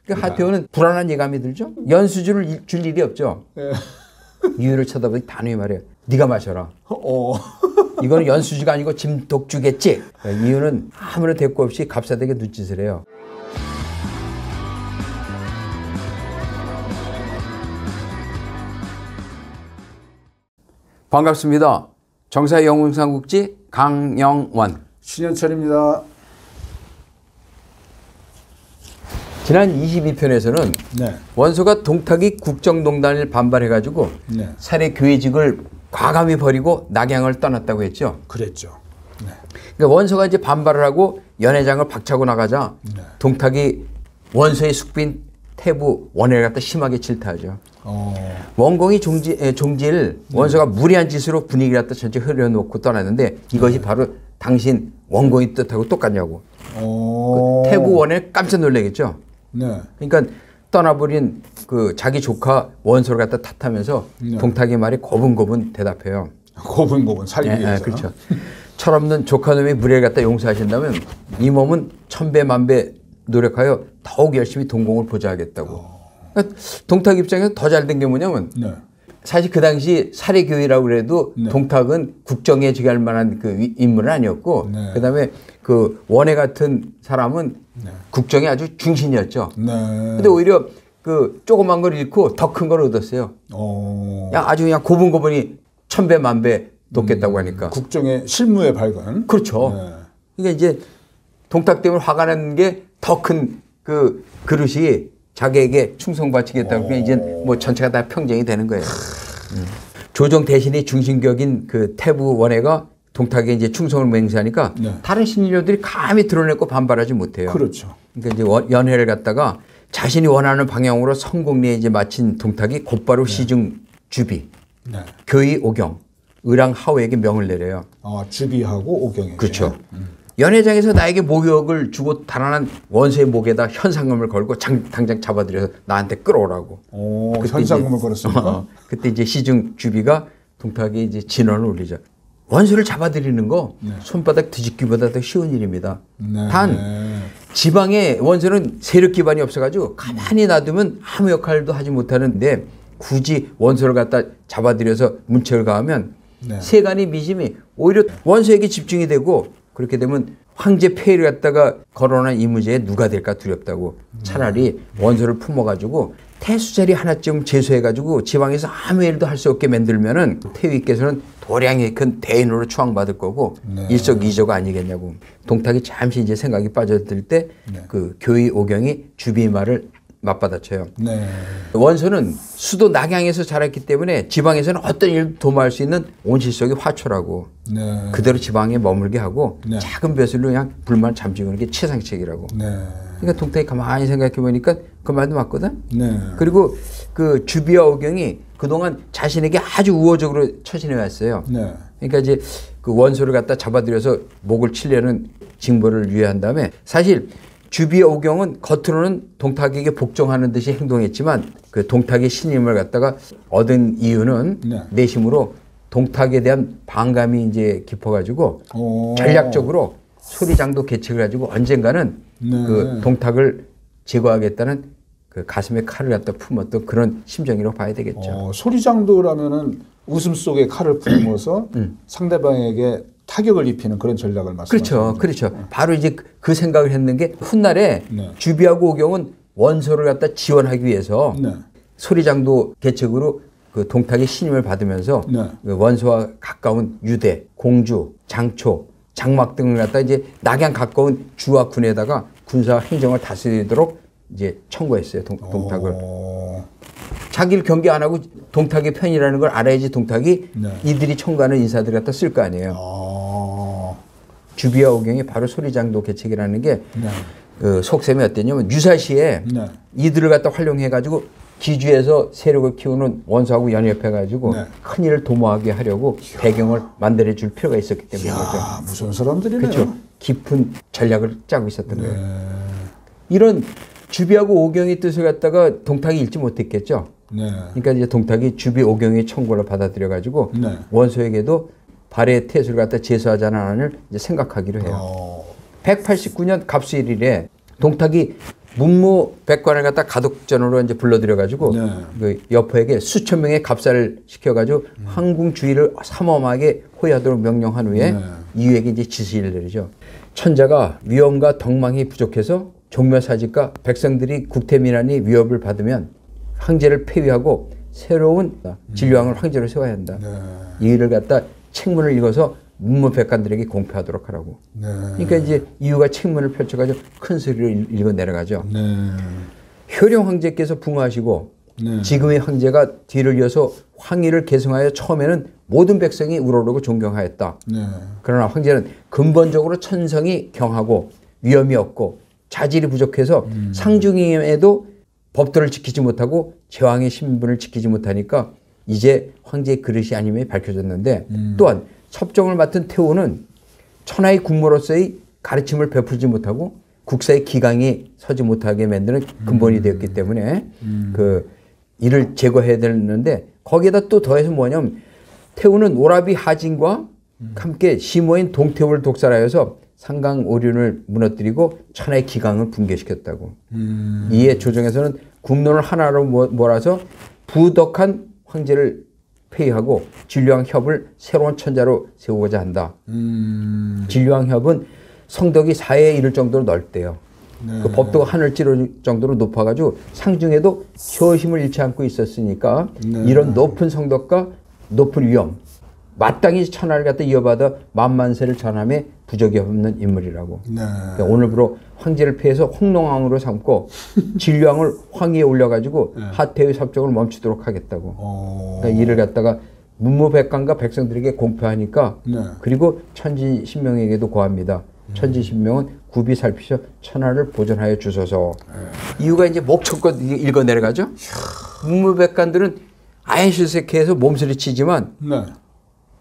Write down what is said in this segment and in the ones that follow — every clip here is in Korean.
그러니까 하태호는 불안한 예감이 들죠. 연수주를 줄 일이 없죠. 네. 이유를 쳐다보니 단호히 말해요. 네가 마셔라. 이거는 연수주가 아니고 짐독주겠지. 이유는 아무런 대꾸 없이 값싸되게 눈짓을 해요. 반갑습니다. 정사영웅삼국지 강영원 신현철입니다. 지난 22편에서는 원소가 동탁이 국정농단을 반발해가지고 사례 교회직을 과감히 버리고 낙양을 떠났다고 했죠. 그랬죠. 그러니까 원소가 이제 반발을 하고 연회장을 박차고 나가자 동탁이 원소의 숙빈 태부 원해를 갖다 심하게 질타하죠. 원공이 종질 원소가 무리한 짓으로 분위기를 갖다 전체 흐려놓고 떠났는데 이것이 바로 당신 원공이 뜻하고 똑같냐고. 그 태부 원해 깜짝 놀라겠죠. 그러니까 떠나버린 그 자기 조카 원소를 갖다 탓하면서 동탁의 말에 고분고분 대답해요. 고분고분 살기 위해서. 그렇죠. 철없는 조카놈이 무례를 갖다 용서하신다면 이 몸은 천배 만배 노력하여 더욱 열심히 동공을 보좌하겠다고. 그러니까 동탁 입장에서 더 잘된 게 뭐냐면 사실 그 당시 사례교회라고 그래도 동탁은 국정에 지갈 만한 그 인물은 아니었고 그다음에 그 원해 같은 사람은 국정의 아주 중심이었죠. 근데 오히려 그 조그만 걸 잃고 더 큰 걸 얻었어요. 야, 아주 그냥 고분고분이 천배 만배 돕겠다고 하니까. 국정의 실무에 밝은. 그렇죠. 그러니까 이제 동탁 때문에 화가 난 게 더 큰 그 그릇이 자기에게 충성바치겠다고 그냥 이제 뭐 전체가 다 평정이 되는 거예요. 조정 대신이 중심격인 그 태부 원해가 동탁에 이제 충성을 맹세하니까 다른 신료들이 감히 드러내고 반발하지 못해요. 그렇죠. 그러니까 이제 연회를 갖다가 자신이 원하는 방향으로 성공리에 이제 마친 동탁이 곧바로 시중 주비, 교의 오경, 의랑 하오에게 명을 내려요. 주비하고 오경에게. 그렇죠. 연회장에서 나에게 모욕을 주고 달아난 원소의 목에다 현상금을 걸고 당장 잡아들여서 나한테 끌어오라고. 현상금을 걸었습니까? 그때 이제 시중 주비가 동탁에 이제 진언을 올리죠. 원소를 잡아들이는 거 손바닥 뒤집기보다 더 쉬운 일입니다. 단 지방의 원소는 세력 기반이 없어가지고 가만히 놔두면 아무 역할도 하지 못하는데 굳이 원소를 갖다 잡아들여서 문책을 가하면 세간의 미심이 오히려 원소에게 집중이 되고 그렇게 되면 황제 폐위를 갖다가 거론한 이 문제에 누가 될까 두렵다고 차라리 원소를 품어가지고 태수자리 하나쯤 제소해가지고 지방에서 아무 일도 할 수 없게 만들면은 태위께서는 도량이 큰 대인으로 추앙받을 거고 일석이조가 아니겠냐고. 동탁이 잠시 이제 생각이 빠져들 때 그 교의 오경이 주비의 말을 맞받아쳐요. 원소는 수도 낙양에서 자랐기 때문에 지방에서는 어떤 일도 도모할 수 있는 온실속의 화초라고. 그대로 지방에 머물게 하고 작은 벼슬로 그냥 불만 잠식하는 게 최상책이라고. 그러니까 동탁이 가만히 생각해 보니까 그 말도 맞거든. 그리고 그 주비와 오경이 그동안 자신에게 아주 우호적으로 처신해 왔어요. 그러니까 이제 그 원소를 갖다 잡아들여서 목을 치려는 징벌을 유예한 다음에 사실 주비와 오경은 겉으로는 동탁에게 복종하는 듯이 행동했지만 그 동탁의 신임을 갖다가 얻은 이유는 내심으로 동탁에 대한 반감이 이제 깊어가지고 전략적으로 소리장도 개척을 가지고 언젠가는 그 동탁을 제거하겠다는 그 가슴에 칼을 갖다 품었던 그런 심정이라고 봐야 되겠죠. 소리장도라면은 웃음 속에 칼을 품어서 상대방에게 타격을 입히는 그런 전략을 말씀하시는 거죠. 그렇죠. 바로 이제 그 생각을 했는 게 훗날에 주비하고 오경은 원소를 갖다 지원하기 위해서 소리장도 개척으로 그 동탁의 신임을 받으면서 그 원소와 가까운 유대, 공주, 장초, 장막 등을 갖다 이제 낙양 가까운 주와 군에다가 군사 행정을 다스리도록 이제 청구했어요. 동탁을. 자기를 경계 안 하고 동탁의 편이라는 걸 알아야지 동탁이 이들이 청구하는 인사들 갖다 쓸 거 아니에요. 주비와 오경이 바로 소리장도 개척이라는 게 그 속셈이 어땠냐면 유사시에 이들을 갖다 활용해가지고 기주에서 세력을 키우는 원소하고 연합해가지고 큰 일을 도모하게 하려고 배경을 만들어 줄 필요가 있었기 때문에 그렇죠. 무서운 사람들이네요. 그렇죠. 깊은 전략을 짜고 있었던 거예요. 이런 주비하고 오경의 뜻을 갖다가 동탁이 읽지 못했겠죠. 그러니까 이제 동탁이 주비 오경의 청구를 받아들여가지고 원소에게도 발해 태수를 갖다 제소하자는 안을 이제 생각하기로 해요. 189년 갑수일일에 동탁이 문무백관을 갖다 가독전으로 이제 불러들여가지고 그 여포에게 수천 명의 갑사를 시켜가지고 황궁 주의를 삼엄하게 호위하도록 명령한 후에 이유에게 이제 지시를 내리죠. 천자가 위엄과 덕망이 부족해서 종묘사직과 백성들이 국태민안이 위협을 받으면 황제를 폐위하고 새로운 진료왕을 황제로 세워야 한다. 이 일을 갖다 책문을 읽어서 문무백관들에게 공표하도록 하라고. 그러니까 이제 이유가 책문을 펼쳐가지고 큰 소리로 읽어 내려가죠. 효령 황제께서 붕하시고 지금의 황제가 뒤를 이어서 황위를 계승하여 처음에는 모든 백성이 우러르고 존경하였다. 그러나 황제는 근본적으로 천성이 경하고 위엄이 없고 자질이 부족해서 상중임에도 법도를 지키지 못하고 제왕의 신분을 지키지 못하니까 이제 황제의 그릇이 아님이 밝혀졌는데 또한 섭정을 맡은 태후는 천하의 국모로서의 가르침을 베풀지 못하고 국사의 기강이 서지 못하게 만드는 근본이 되었기 때문에 그 이를 제거해야 되는데 거기에다 또 더해서 뭐냐면 태후는 오라비 하진과 함께 시모인 동태후를 독살하여서 상강 오륜을 무너뜨리고 천하의 기강을 붕괴시켰다고. 이에 조정에서는 국론을 하나로 몰아서 부덕한 황제를 폐위하고 진료왕 협을 새로운 천자로 세우고자 한다. 진료왕 협은 성덕이 4에 이를 정도로 넓대요. 그 법도가 하늘 찌를 정도로 높아가지고 상중에도 효심을 잃지 않고 있었으니까 이런 높은 성덕과 높은 위엄, 마땅히 천하를 갖다 이어받아 만만세를 전함에 부적이 없는 인물이라고. 그러니까 오늘부로 황제를 폐해서 홍농왕으로 삼고 진료왕을 황위에 올려가지고 하태의 섭정을 멈추도록 하겠다고. 그러니까 이를 갖다가 문무백관과 백성들에게 공표하니까 그리고 천지신명에게도 고합니다. 천지신명은 굽이 살피셔 천하를 보존하여 주소서. 이유가 이제 목청껏 읽어 내려가죠. 문무백관들은 아인실색해서 몸서리치지만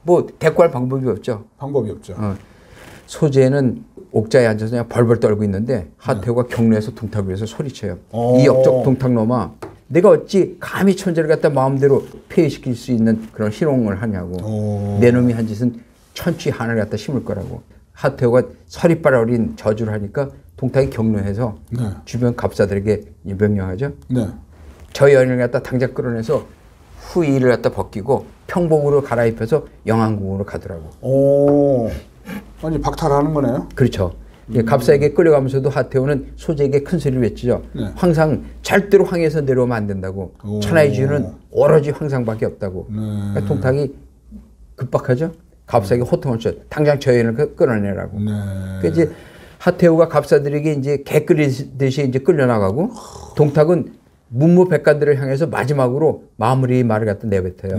뭐 대꾸할 방법이 없죠. 방법이 없죠. 소재는 옥자에 앉아서 그냥 벌벌 떨고 있는데 하태후가 경로에서 동탁을 위해서 소리쳐요. 이 역적 동탁놈아, 내가 어찌 감히 천재를 갖다 마음대로 폐위시킬 수 있는 그런 희롱을 하냐고. 내 놈이 한 짓은 천추 하늘 갖다 심을 거라고. 하태후가 서리빨 어린 저주를 하니까 동탁이 경로해서 주변 갑사들에게 명령하죠. 저 여인을 갖다 당장 끌어내서 후의를 갖다 벗기고 평복으로 갈아입혀서 영안궁으로 가더라고. 아니 박탈하는 거네요. 그렇죠. 갑사에게 끌려가면서도 하태후는 소재에게 큰 소리를 외치죠. 황상 절대로 황에서 내려오면 안 된다고. 천하의 주인은 오로지 황상밖에 없다고. 그러니까 동탁이 급박하죠. 갑사에게 호통을 쳐 당장 저 여인을 끌어내라고. 그러니까 이제 하태후가 갑사들에게 이제 개 끌리듯이 이제 끌려나가고 동탁은 문무백관들을 향해서 마지막으로 마무리 말을 갖다 내뱉어요.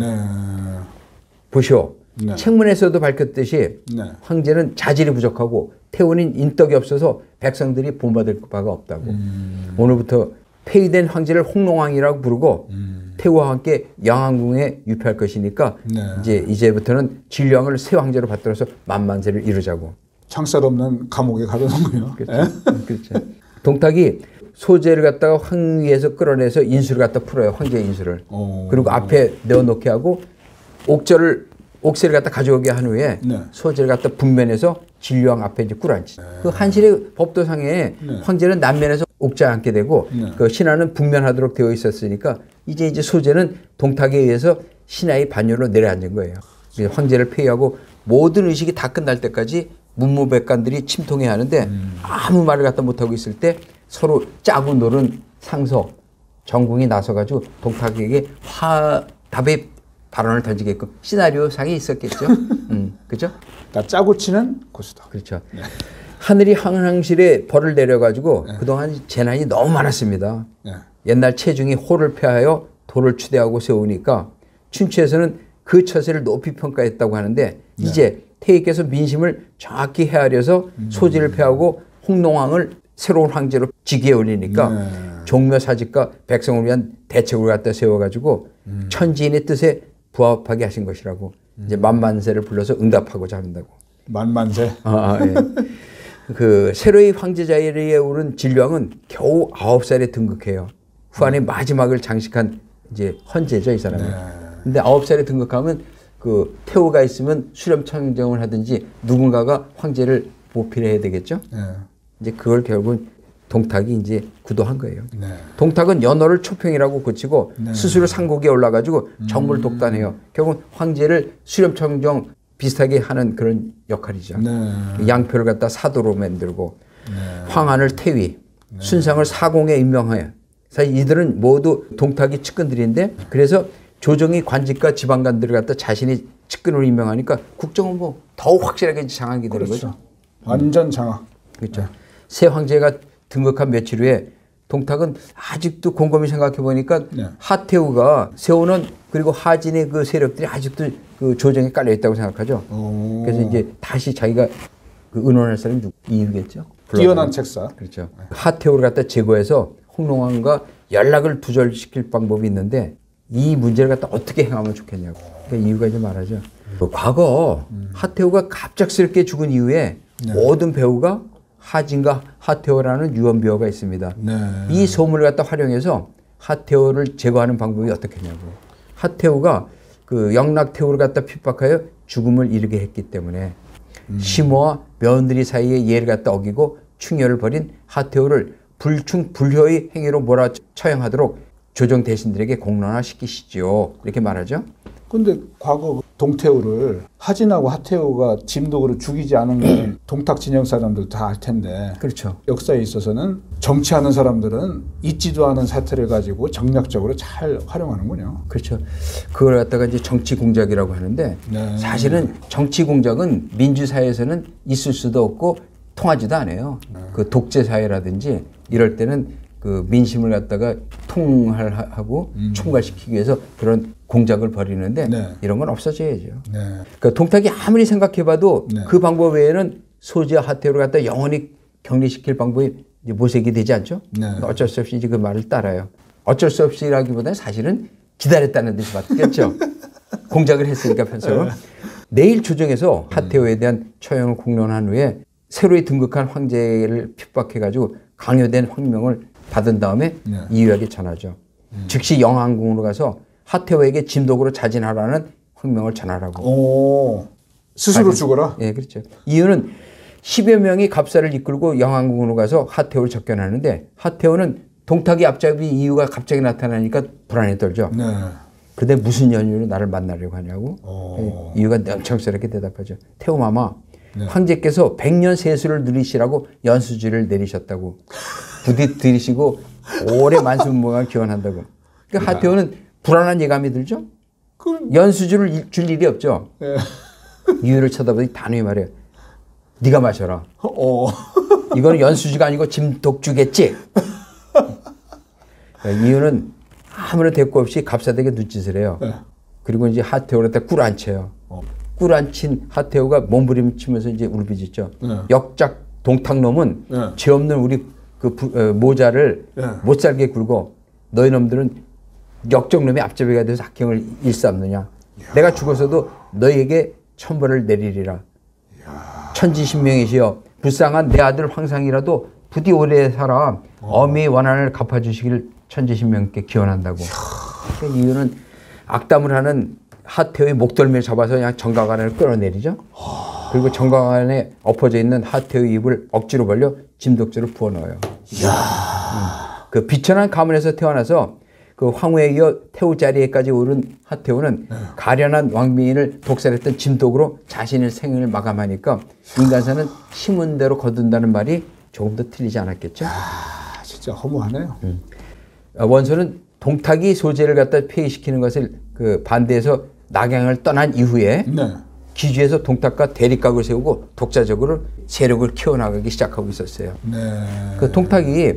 보시오. 책문에서도 밝혔듯이 황제는 자질이 부족하고 태후는 인덕이 없어서 백성들이 본받을 바가 없다고. 오늘부터 폐위된 황제를 홍농왕이라고 부르고 태후와 함께 영안궁에 유폐할 것이니까 이제부터는 진료왕을 새 황제로 받들어서 만만세를 이루자고. 창살 없는 감옥에 가둬놓고요. 그렇죠. 그렇죠. 동탁이 소재를 갖다가 황위에서 끌어내서 인수를 갖다 풀어요. 황제의 인수를. 그리고 앞에 내어놓게 하고 옥새를 갖다 가져오게 한 후에 소재를 갖다 분면해서 진료왕 앞에 이제 꿇어앉히죠. 그 한실의 법도상에 황제는 남면에서 옥자에 앉게 되고 그 신하는 북면하도록 되어 있었으니까 이제 소재는 동탁에 의해서 신하의 반열로 내려앉은 거예요. 황제를 폐위하고 모든 의식이 다 끝날 때까지 문무백관들이 침통해 하는데 아무 말을 갖다 못하고 있을 때 서로 짜고 노른 상서 정궁이 나서가지고 동탁에게 답의 발언을 던지게끔 시나리오 상이 있었겠죠. 그죠? 그러니까 짜고 치는 고수다. 그렇죠. 하늘이 황항실에 벌을 내려가지고 그동안 재난이 너무 많았습니다. 옛날 체중이 호를 폐하여 돌을 추대하고 세우니까 춘추에서는 그 처세를 높이 평가했다고 하는데 이제 태희께서 민심을 정확히 헤아려서 소지를 폐하고 홍농왕을 새로운 황제로 직위에 올리니까 종묘사직과 백성을 위한 대책을 갖다 세워가지고 천지인의 뜻에 부합하게 하신 것이라고. 이제 만만세를 불러서 응답하고자 한다고. 만만세? 예. 그 새로이 황제 자리에 오른 진료왕은 겨우 9살에 등극해요. 후한의 마지막을 장식한 이제 헌제죠, 이 사람은. 근데 9살에 등극하면 그 태후가 있으면 수렴청정을 하든지 누군가가 황제를 보필해야 되겠죠. 이제 그걸 결국은 동탁이 이제 구도한 거예요. 네. 동탁은 연호를 초평이라고 고치고 네. 스스로 상국에 올라가지고 정무를 독단해요. 결국 황제를 수렴청정 비슷하게 하는 그런 역할이죠. 네. 양표를 갖다 사도로 만들고 네. 황한을 태위, 순상을 사공에 임명해요. 사실 이들은 모두 동탁의 측근들인데 그래서 조정이 관직과 지방관들을 갖다 자신이 측근으로 임명하니까 국정은 뭐 더욱 확실하게 장악이 되는 그렇죠. 거죠. 완전 장악. 그렇죠. 네. 새 황제가 등극한 며칠 후에 동탁은 아직도 곰곰이 생각해 보니까 네. 하태우가 세우는 그리고 하진의 그 세력들이 아직도 그 조정에 깔려 있다고 생각하죠. 오. 그래서 이제 다시 자기가 그 의논할 사람이 누구? 이유겠죠. 뛰어난 책사. 그렇죠. 하태우를 갖다 제거해서 홍롱왕과 연락을 두절시킬 방법이 있는데 이 문제를 갖다 어떻게 행하면 좋겠냐고. 그러니까 이유가 이제 말하죠. 과거 하태우가 갑작스럽게 죽은 이후에 네. 모든 배우가 하진과 하태우라는 유언 비어가 있습니다. 네. 이 소문을 갖다 활용해서 하태우를 제거하는 방법이 어떻겠냐고. 하태우가 그 영락태우를 갖다 핍박하여 죽음을 이르게 했기 때문에 시모와 며느리 사이에 예를 갖다 어기고 충혈을 벌인 하태우를 불충 불효의 행위로 몰아 처형하도록 조정 대신들에게 공론화시키시지요. 이렇게 말하죠. 근데 과거 동태우를 하진하고 하태우가 짐독으로 죽이지 않은 건 동탁 진영 사람들 다 알 텐데. 그렇죠. 역사에 있어서는 정치하는 사람들은 있지도 않은 사태를 가지고 정략적으로 잘 활용하는군요. 그렇죠. 그걸 갖다가 이제 정치 공작이라고 하는데 네. 사실은 정치 공작은 민주사회에서는 있을 수도 없고 통하지도 않아요. 네. 그 독재 사회라든지 이럴 때는 그 민심을 갖다가 통할하고 총괄시키기 위해서 그런 공작을 벌이는데 네. 이런 건 없어져야죠. 네. 그러니까 동탁이 아무리 생각해봐도 네. 그 방법 외에는 소지와 하태우를 갖다 영원히 격리시킬 방법이 이제 모색이 되지 않죠. 네. 어쩔 수 없이 이제 그 말을 따라요. 어쩔 수 없이라기보다는 사실은 기다렸다는 뜻이 맞겠죠. 공작을 했으니까 편성을. 내일 조정에서 하태우에 대한 처형을 공론한 후에 새로이 등극한 황제를 핍박해가지고 강요된 황명을 받은 다음에 네. 이유에게 전하죠. 즉시 영왕궁으로 가서 하태우에게 짐독으로 자진하라는 황명을 전하라고. 오. 스스로 죽어라? 예, 그렇죠. 이유는 10여 명이 갑사를 이끌고 영왕궁으로 가서 하태우를 접견하는데 하태우는 동탁이 앞잡이 이유가 갑자기 나타나니까 불안에 떨죠. 네. 근데 무슨 연유로 나를 만나려고 하냐고. 오. 이유가 냉청스럽게 대답하죠. 태우마마, 네. 황제께서 100년 세수를 누리시라고 연수지를 내리셨다고. 부디 들이시고 오래 만수무강을 기원한다고. 그러니까 하태우는 불안한 예감이 들죠. 연수주를 줄 일이 없죠. 네. 이유를 쳐다보더니 단호히 말해요. 네가 마셔라. 이거는 연수주가 아니고 짐독주겠지. 그러니까 이유는 아무런 대꾸 없이 갑사들에게 눈짓을 해요. 네. 그리고 이제 하태우를 갖다 꿇어앉혀요. 꿇어앉힌 하태우가 몸부림치면서 이제 울부짖죠. 네. 역작 동탁놈은 네. 죄 없는 우리 그 모자를 네. 못 살게 굴고 너희 놈들은 역적놈의 앞잡이가 돼서 악행을 일삼느냐. 내가 죽어서도 너희에게 천벌을 내리리라. 천지신명이시여 불쌍한 내 아들 황상이라도 부디 오래 살아 어미의 원한을 갚아주시길 천지신명께 기원한다고. 그 이유는 악담을 하는 하태우의 목덜미를 잡아서 그냥 정가관을 끌어내리죠. 그리고 정가관에 엎어져 있는 하태우의 입을 억지로 벌려 짐독주를 부어넣어요. 그 비천한 가문에서 태어나서 그 황후에 이어 태우 자리에까지 오른 하태우는 가련한 왕비인을 독살했던 짐독으로 자신의 생을 마감하니까 인간사는 심은대로 거둔다는 말이 조금 더 틀리지 않았겠죠. 아, 진짜 허무하네요. 원소는 동탁이 소재를 갖다 폐위시키는 것을 그 반대해서 낙양을 떠난 이후에 네. 기주에서 동탁과 대립각을 세우고 독자적으로 세력을 키워나가기 시작하고 있었어요. 네. 그 동탁이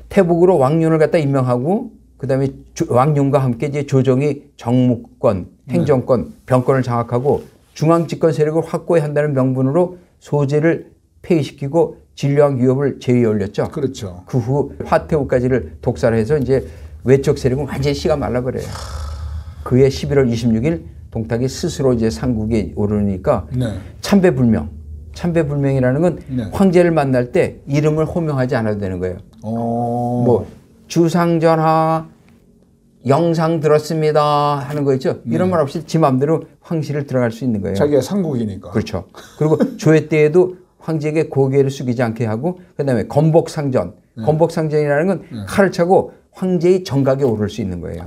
태북으로 왕륜을 갖다 임명하고 그다음에 왕륜과 함께 이제 조정이 정무권, 행정권, 병권을 장악하고 중앙 집권 세력을 확고히 한다는 명분으로 소재를 폐위시키고 진료왕 위협을 제위에 올렸죠. 그렇죠. 그 후 하태우까지를 독살해서 이제 외적 세력은 완전히 씨가 말라버려요. 그해 11월 26일 동탁이 스스로 이제 상국에 오르니까 네. 참배불명. 참배불명이라는 건 네. 황제를 만날 때 이름을 호명하지 않아도 되는 거예요. 뭐 주상전하 영상 들었습니다 하는 거 있죠. 이런 말 없이 지 마음대로 황실을 들어갈 수 있는 거예요. 자기가 상국이니까. 그렇죠. 그리고 조회 때에도 황제에게 고개를 숙이지 않게 하고 그다음에 건복상전 건복상전이라는 건 칼을 차고 황제의 정각에 오를 수 있는 거예요.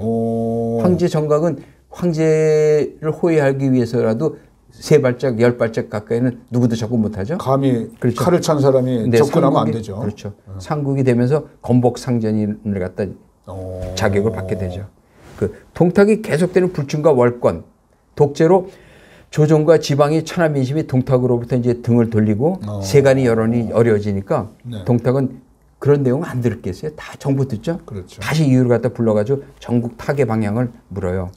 황제 정각은 황제를 호위하기 위해서라도 3발짝, 10발짝 가까이는 누구도 접근 못하죠. 감히 그렇죠. 칼을 찬 사람이 접근하면 안 되죠. 그렇죠. 상국이 되면서 건복상전을 갖다 자격을 받게 되죠. 그 동탁이 계속되는 불충과 월권, 독재로 조정과 지방이 천하민심이 동탁으로부터 이제 등을 돌리고 세간의 여론이 어려워지니까 동탁은 그런 내용 안 들었겠어요. 다 정부 듣죠. 그렇죠. 다시 이유를 갖다 불러가지고 전국 타계 방향을 물어요.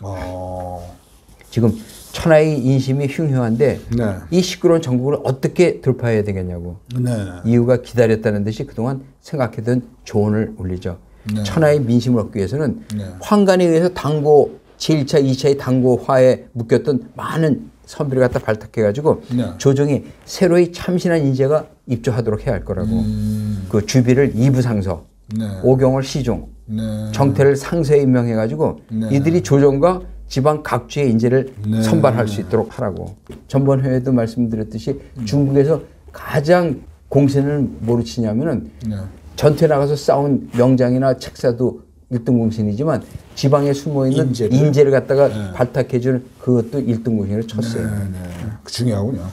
지금 천하의 인심이 흉흉한데 이 시끄러운 전국을 어떻게 돌파해야 되겠냐고. 이유가 기다렸다는 듯이 그동안 생각했던 조언을 올리죠. 천하의 민심을 얻기 위해서는 황간에 의해서 당고 제1차, 2차의 당고화에 묶였던 많은 선비를 갖다 발탁해가지고 조정이 새로이 참신한 인재가 입조하도록 해야 할 거라고. 그 주비를 이부상서, 오경을 시종, 정태를 상서에 임명해가지고 이들이 조정과 지방 각주의 인재를 선발할 수 있도록 하라고. 전번 회에도 말씀드렸듯이 중국에서 가장 공신을 뭐로 치냐면은 전투에 나가서 싸운 명장이나 책사도 1등 공신이지만 지방에 숨어있는 인재를 갖다가 발탁해주는 그것도 1등 공신을 쳤어요. 중요하군요.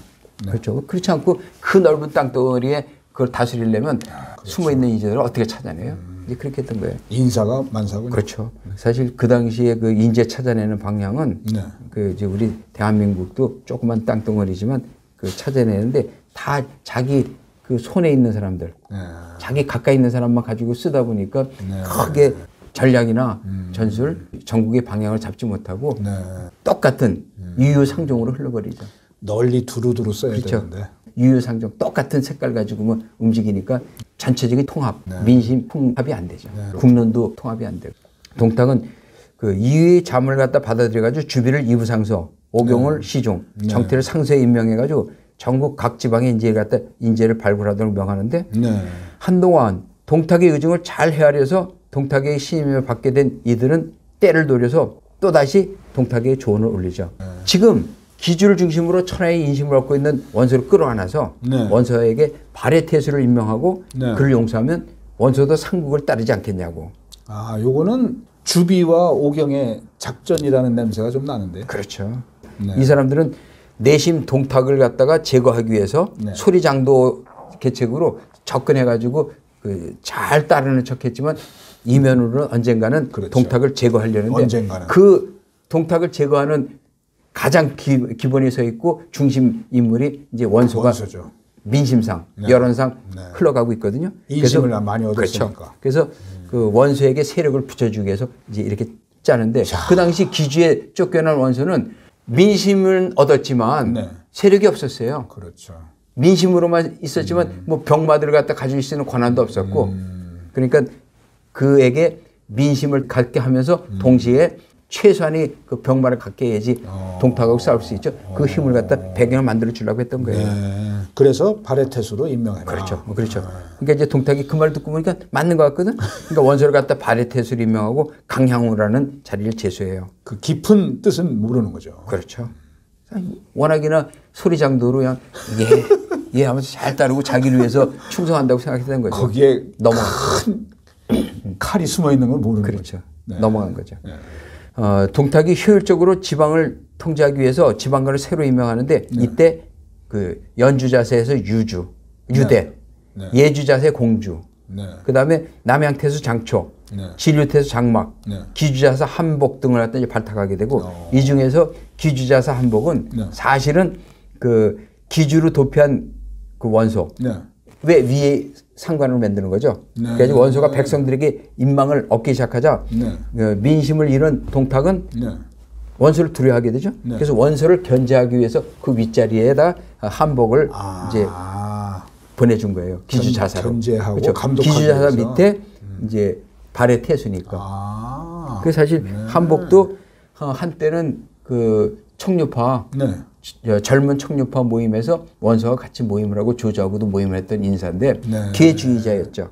그렇죠. 그렇지 않고 그 넓은 땅덩어리에 그걸 다스리려면 숨어있는 인재들을 어떻게 찾아내요? 이제 그렇게 했던 거예요. 인사가 만사군요. 그렇죠. 사실 그 당시에 그 인재 찾아내는 방향은 그 이제 우리 대한민국도 조그만 땅덩어리지만 그 찾아내는데 다 자기 그 손에 있는 사람들, 자기 가까이 있는 사람만 가지고 쓰다 보니까 크게 전략이나 전술, 전국의 방향을 잡지 못하고 똑같은 유유상종으로 흘러버리죠. 널리 두루두루 써야 그렇죠. 되는데. 유유상종 똑같은 색깔 가지고 움직이니까 전체적인 통합, 민심 통합이 안 되죠. 국론도 통합이 안 되고. 동탁은 그 이의 잠을 갖다 받아들여가지고 주비를 이부상서, 오경을 시종, 정태를 상서에 임명해가지고 전국 각 지방의 인재를 발굴하도록 명하는데 한동안 동탁의 의중을 잘 헤아려서 동탁의 신임을 받게 된 이들은 때를 노려서 또다시 동탁의 조언을 올리죠. 지금 기주를 중심으로 천하의 인심을 얻고 있는 원소를 끌어안아서 원소에게 발해 태수를 임명하고 그를 용서하면 원소도 상국을 따르지 않겠냐고. 아, 요거는 주비와 오경의 작전이라는 냄새가 좀 나는데. 그렇죠. 이 사람들은 내심 동탁을 갖다가 제거하기 위해서 소리장도 계책으로 접근해가지고 잘 따르는 척했지만 이면으로는 언젠가는 동탁을 제거하려는데 그 동탁을 제거하는 가장 기본에 서 있고 중심 인물이 이제 원소가 민심상, 여론상 흘러가고 있거든요. 인심을 많이 얻었으니까. 그렇죠. 그래서 그 원소에게 세력을 붙여주기 위해서 이제 이렇게 짜는데 그 당시 기주에 쫓겨난 원소는 민심을 얻었지만 세력이 없었어요. 그렇죠. 민심으로만 있었지만 뭐 병마들을 갖다 가질 수 있는 권한도 없었고 그러니까 그에게 민심을 갖게 하면서 동시에 최소한의 그 병마를 갖게 해야지 동탁하고 싸울 수 있죠. 그 힘을 갖다 배경을 만들어 주려고 했던 거예요. 그래서 발해태수로 임명해라. 그렇죠. 그렇죠. 그러니까 이제 동탁이 그 말을 듣고 보니까 맞는 것 같거든. 그러니까 원소를 갖다 발해태수로 임명하고 강향우라는 자리를 제수해요. 그 깊은 뜻은 모르는 거죠. 그렇죠. 워낙이나 소리장도로 그냥 예 하면서 잘 따르고 자기를 위해서 충성한다고 생각했던 거죠. 거기에 큰 칼이 숨어 있는 걸 모르는 거죠. 넘어간 거죠. 동탁이 효율적으로 지방을 통제하기 위해서 지방관을 새로 임명하는데 이때 그 연주자세에서 유대, 예주자세 공주, 그 다음에 남양태수 장초, 진류태수 장막, 기주자사 한복 등을 갖다 이제 발탁하게 되고 이 중에서 기주자사 한복은 사실은 그 기주로 도피한 그 원소 왜 위에 상관을 만드는 거죠. 그래서 원소가 백성들에게 인망을 얻기 시작하자 민심을 잃은 동탁은 원소를 두려워하게 되죠. 그래서 원소를 견제하기 위해서 그 윗자리에다 한복을 이제 보내준 거예요. 기주자사로. 견제하고 그렇죠. 감독하기 기주자사 위해서. 밑에 이제 발해 태수니까. 그 사실 한복도 한때는 그 청류파 젊은 청류파 모임에서 원소와 같이 모임을 하고 조조하고도 모임을 했던 인사인데 기회주의자였죠.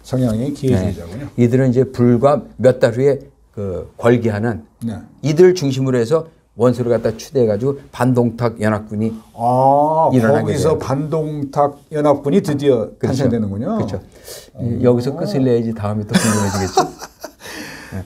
성향이 기회주의자군요. 이들은 이제 불과 몇 달 후에 그 궐기하는 이들 중심으로 해서 원수를 갖다 추대해가지고 반동탁 연합군이 아, 일어나게 거기서 돼요. 반동탁 연합군이 드디어 탄생되는군요. 그렇죠. 여기서 끝을 내야지 다음에 또 궁금해지겠죠.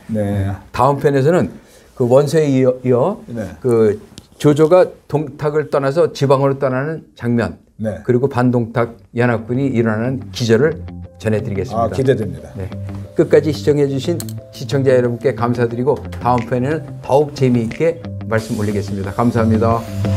네. 다음 편에서는 그 원소에 이어 네. 그 조조가 동탁을 떠나서 지방으로 떠나는 장면, 네. 그리고 반동탁 연합군이 일어나는 기절을 전해드리겠습니다. 아, 기대됩니다. 네. 끝까지 시청해주신 시청자 여러분께 감사드리고 다음 편에는 더욱 재미있게 말씀 올리겠습니다. 감사합니다.